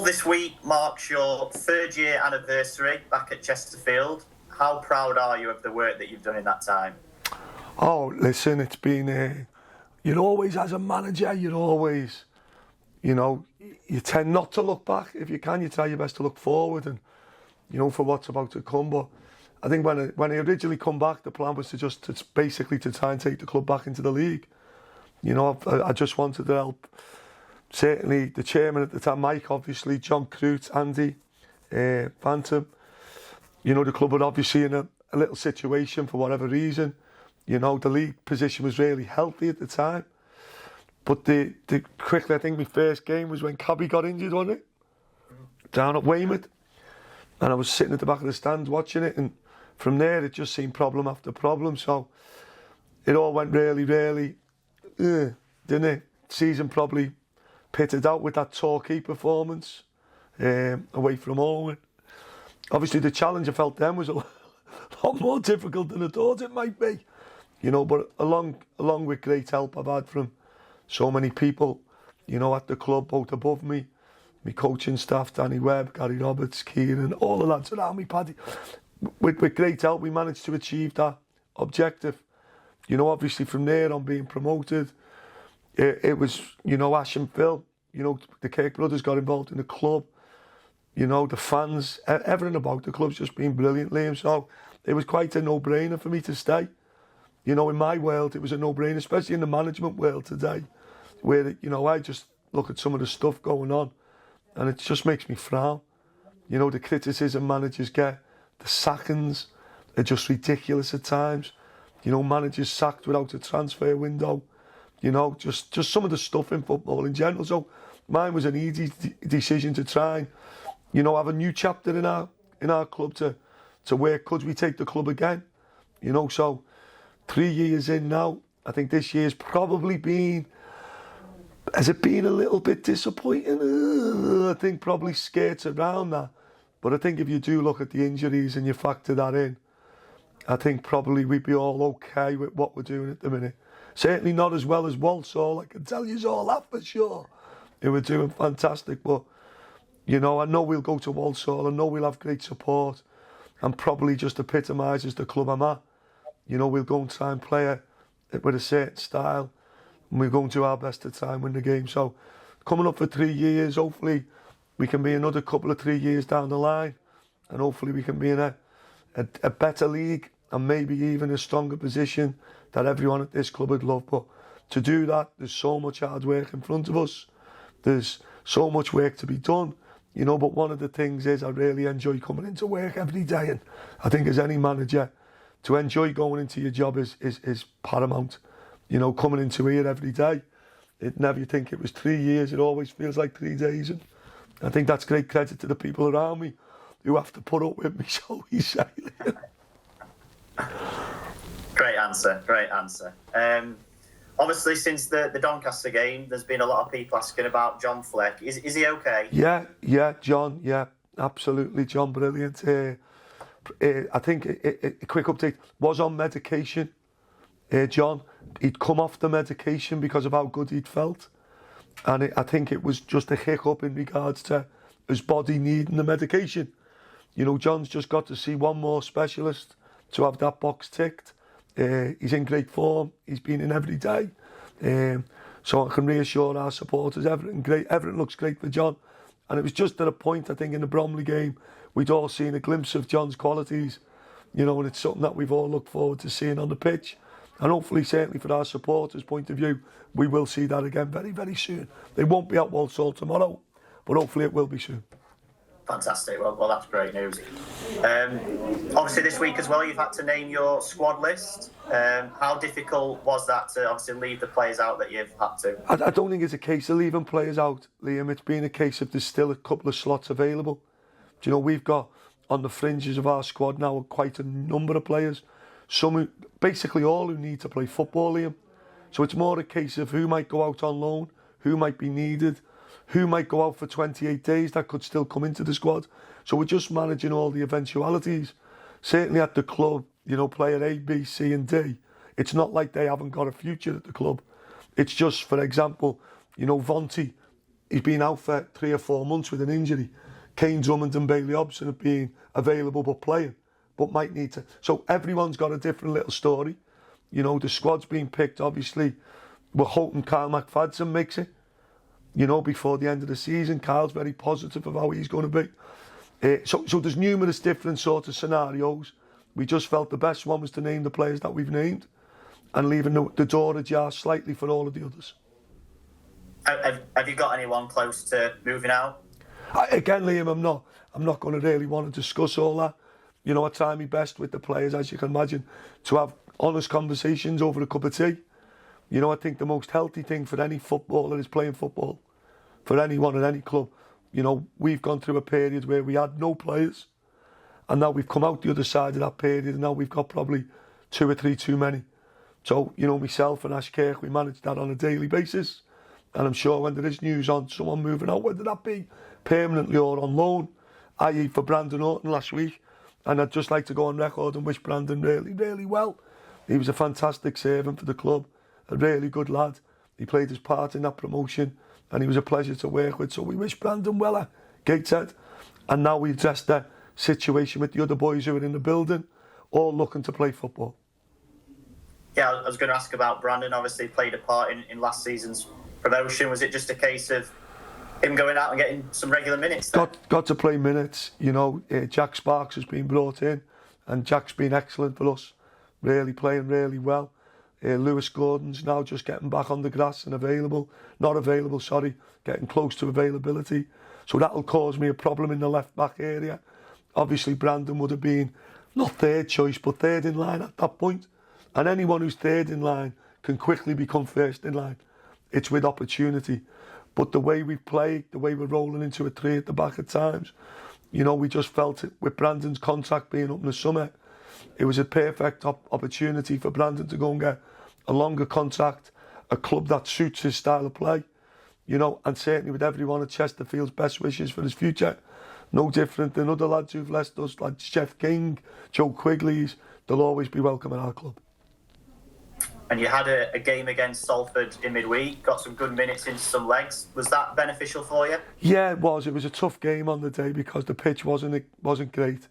this week marks your 3rd year anniversary back at Chesterfield. How proud are you of the work that you've done in that time? Oh, listen, it's been... you're always, as a manager, you tend not to look back. If you can, you try your best to look forward and, for what's about to come. But I think when I originally come back, the plan was to basically try and take the club back into the league. I just wanted to help. Certainly the chairman at the time, Mike, obviously, John Crute, Andy, Phantom. The club were obviously in a little situation for whatever reason. The league position was really healthy at the time. But quickly, I think my first game was when Cabby got injured, wasn't it? Down at Weymouth. And I was sitting at the back of the stand watching it, and from there it just seemed problem after problem. So it all went really, didn't it? Season probably pitted out with that Torquay performance away from home. And obviously the challenge I felt then was a lot more difficult than I thought it might be. But along with great help I've had from so many people, at the club, both above me, my coaching staff, Danny Webb, Gary Roberts, Kieran, all the lads around me, Paddy. With great help, we managed to achieve that objective. Obviously from there on being promoted, it was, Ash and Phil, the Kirk brothers got involved in the club, the fans, everything about the club's just been brilliant, Liam. So it was quite a no-brainer for me to stay. In my world, it was a no-brainer, especially in the management world today, where, I just look at some of the stuff going on and it just makes me frown. The criticism managers get, the sackings are just ridiculous at times. Managers sacked without a transfer window. Just some of the stuff in football in general. So mine was an easy decision to try and, have a new chapter in our club to where could we take the club again. So 3 years in now, I think this year's probably been, has it been a little bit disappointing? I think probably skirts around that. But I think if you do look at the injuries and you factor that in, I think probably we'd be all okay with what we're doing at the minute. Certainly not as well as Walsall, I can tell you all that for sure. They were doing fantastic, but, I know we'll go to Walsall, I know we'll have great support, and probably just epitomises the club I'm at. We'll go and try and play it with a certain style, and we're going to do our best to try and win the game. So, coming up for 3 years, hopefully we can be another couple of 3 years down the line, and hopefully we can be in a better league and maybe even a stronger position that everyone at this club would love. But to do that, there's so much hard work in front of us. There's so much work to be done. But one of the things is I really enjoy coming into work every day, and I think as any manager, to enjoy going into your job is paramount. Coming into here every day, it never you think it was 3 years, it always feels like 3 days, and I think that's great credit to the people around me who have to put up with me, shall we say. Great answer. Obviously, since the Doncaster game, there's been a lot of people asking about John Fleck. Is he okay? Yeah, John, absolutely, John, brilliant. I think a quick update, was on medication. John, he'd come off the medication because of how good he'd felt. And I think it was just a hiccup in regards to his body needing the medication. John's just got to see one more specialist to have that box ticked. He's in great form. He's been in every day. So I can reassure our supporters, everything looks great for John. And it was just at a point, I think, in the Bromley game, we'd all seen a glimpse of John's qualities, and it's something that we've all looked forward to seeing on the pitch. And hopefully, certainly for our supporters' point of view, we will see that again very, very soon. They won't be at Walsall tomorrow, but hopefully it will be soon. Fantastic. Well, that's great news. Obviously, this week as well, you've had to name your squad list. How difficult was that to obviously leave the players out that you've had to? I don't think it's a case of leaving players out, Liam. It's been a case of there's still a couple of slots available. We've got on the fringes of our squad now quite a number of players. Some basically all who need to play football, Liam. So it's more a case of who might go out on loan, who might be needed, who might go out for 28 days that could still come into the squad. So we're just managing all the eventualities. Certainly at the club, player A, B, C and D, it's not like they haven't got a future at the club. It's just, for example, Vonti, he's been out for 3 or 4 months with an injury. Kane Drummond and Bailey Hobson have been available but playing, but might need to. So everyone's got a different little story. You know, the squad's been picked, obviously. We're hoping Kyle McFadden makes it, you know, before the end of the season. Kyle's very positive of how he's going to be. So there's numerous different sorts of scenarios. We just felt the best one was to name the players that we've named and leaving the door ajar slightly for all of the others. Have you got anyone close to moving out? Again, Liam, I'm not going to really want to discuss all that. You know, I try my best with the players, as you can imagine, to have honest conversations over a cup of tea. You know, I think the most healthy thing for any footballer is playing football. For anyone at any club. You know, we've gone through a period where we had no players, and now we've come out the other side of that period, and now we've got probably 2 or 3 too many. So, you know, myself and Ash Kirk, we manage that on a daily basis. And I'm sure when there is news on someone moving out, whether that be permanently or on loan, i.e. for Brandon Orton last week, and I'd just like to go on record and wish Brandon really, really well. He was a fantastic servant for the club, a really good lad. He played his part in that promotion, and he was a pleasure to work with. So we wish Brandon well at Gateshead. And now we address the situation with the other boys who are in the building, all looking to play football. Yeah, I was going to ask about Brandon. Obviously played a part in last season's promotion. Was it just a case of him going out and getting some regular minutes then? Got to play minutes. You know, Jack Sparks has been brought in, and Jack's been excellent for us, really playing really well. Lewis Gordon's now just getting back on the grass and getting close to availability. So that'll cause me a problem in the left back area. Obviously Brandon would have been not third choice, but third in line at that point. And anyone who's third in line can quickly become first in line. It's with opportunity. But the way we play, the way we're rolling into a 3 at the back at times, you know, we just felt it with Brandon's contract being up in the summer. It was a perfect opportunity for Brandon to go and get a longer contract, a club that suits his style of play, you know, and certainly with everyone at Chesterfield's best wishes for his future. No different than other lads who've left us, like Jeff King, Joe Quigley's. They'll always be welcome at our club. And you had a game against Salford in midweek, got some good minutes into some legs. Was that beneficial for you? Yeah, it was. It was a tough game on the day because the pitch wasn't great.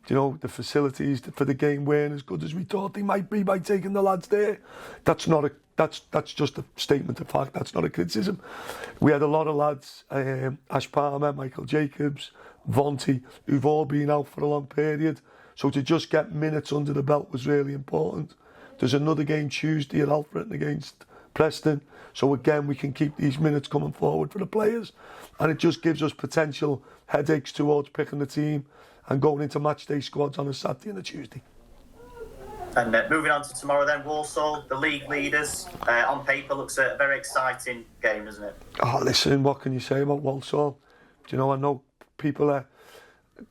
You know, the facilities for the game weren't as good as we thought they might be by taking the lads there. That's just a statement of fact. That's not a criticism. We had a lot of lads, Ash Palmer, Michael Jacobs, Vonti, who've all been out for a long period. So to just get minutes under the belt was really important. There's another game Tuesday at Alfreton against Preston. So again, we can keep these minutes coming forward for the players. And it just gives us potential headaches towards picking the team and going into match day squads on a Saturday and a Tuesday. And moving on to tomorrow then, Walsall, the league leaders. On paper, looks a very exciting game, doesn't it? Oh, listen, what can you say about Walsall? Do you know, I know people are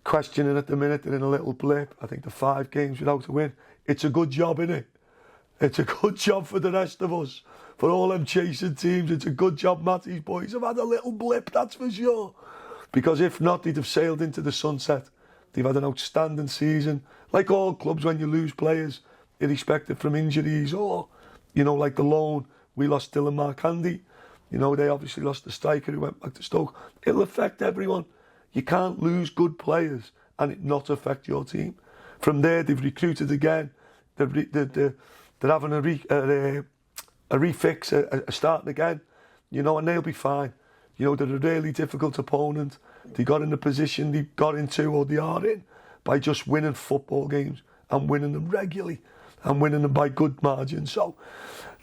questioning at the minute, they're in a little blip. I think the 5 games without a win. It's a good job, innit? It's a good job for the rest of us. For all them chasing teams, it's a good job Matty's boys have had a little blip, that's for sure. Because if not, they'd have sailed into the sunset. They've had an outstanding season. Like all clubs, when you lose players, irrespective from injuries or, you know, like the loan, we lost Dylan Marcandy. You know, they obviously lost the striker who went back to Stoke. It'll affect everyone. You can't lose good players and it not affect your team. From there, they've recruited again. They're having a refix, a starting again, you know, and they'll be fine. You know, they're a really difficult opponent. They got in the position they got into, or they are in, by just winning football games and winning them regularly and winning them by good margins. So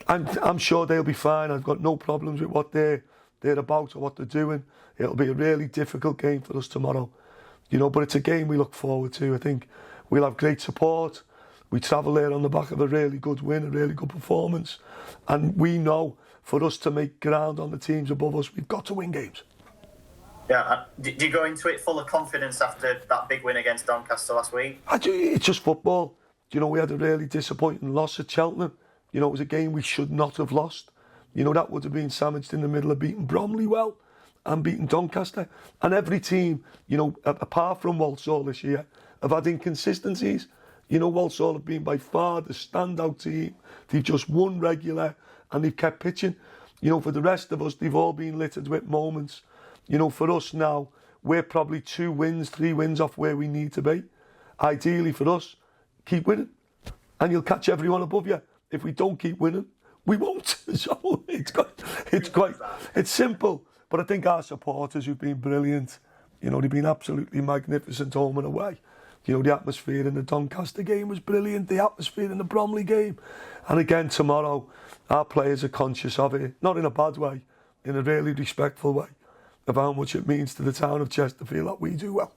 I'm sure they'll be fine. I've got no problems with what they're about or what they're doing. It'll be a really difficult game for us tomorrow. You know, but it's a game we look forward to. I think we'll have great support. We travel there on the back of a really good win, a really good performance. And we know for us to make ground on the teams above us, we've got to win games. Yeah, do you go into it full of confidence after that big win against Doncaster last week? I do. It's just football. You know, we had a really disappointing loss at Cheltenham. You know, it was a game we should not have lost. You know, that would have been sandwiched in the middle of beating Bromley well and beating Doncaster. And every team, you know, apart from Walsall this year, have had inconsistencies. You know, Walsall have been by far the standout team. They've just won regular and they've kept pitching. You know, for the rest of us, they've all been littered with moments. You know, for us now, we're probably 2 wins, 3 wins off where we need to be. Ideally for us, keep winning, and you'll catch everyone above you. If we don't keep winning, we won't. So it's simple. But I think our supporters who've been brilliant. You know, they've been absolutely magnificent home and away. You know, the atmosphere in the Doncaster game was brilliant, the atmosphere in the Bromley game. And again, tomorrow, our players are conscious of it, not in a bad way, in a really respectful way, of how much it means to the town of Chesterfield that we do well.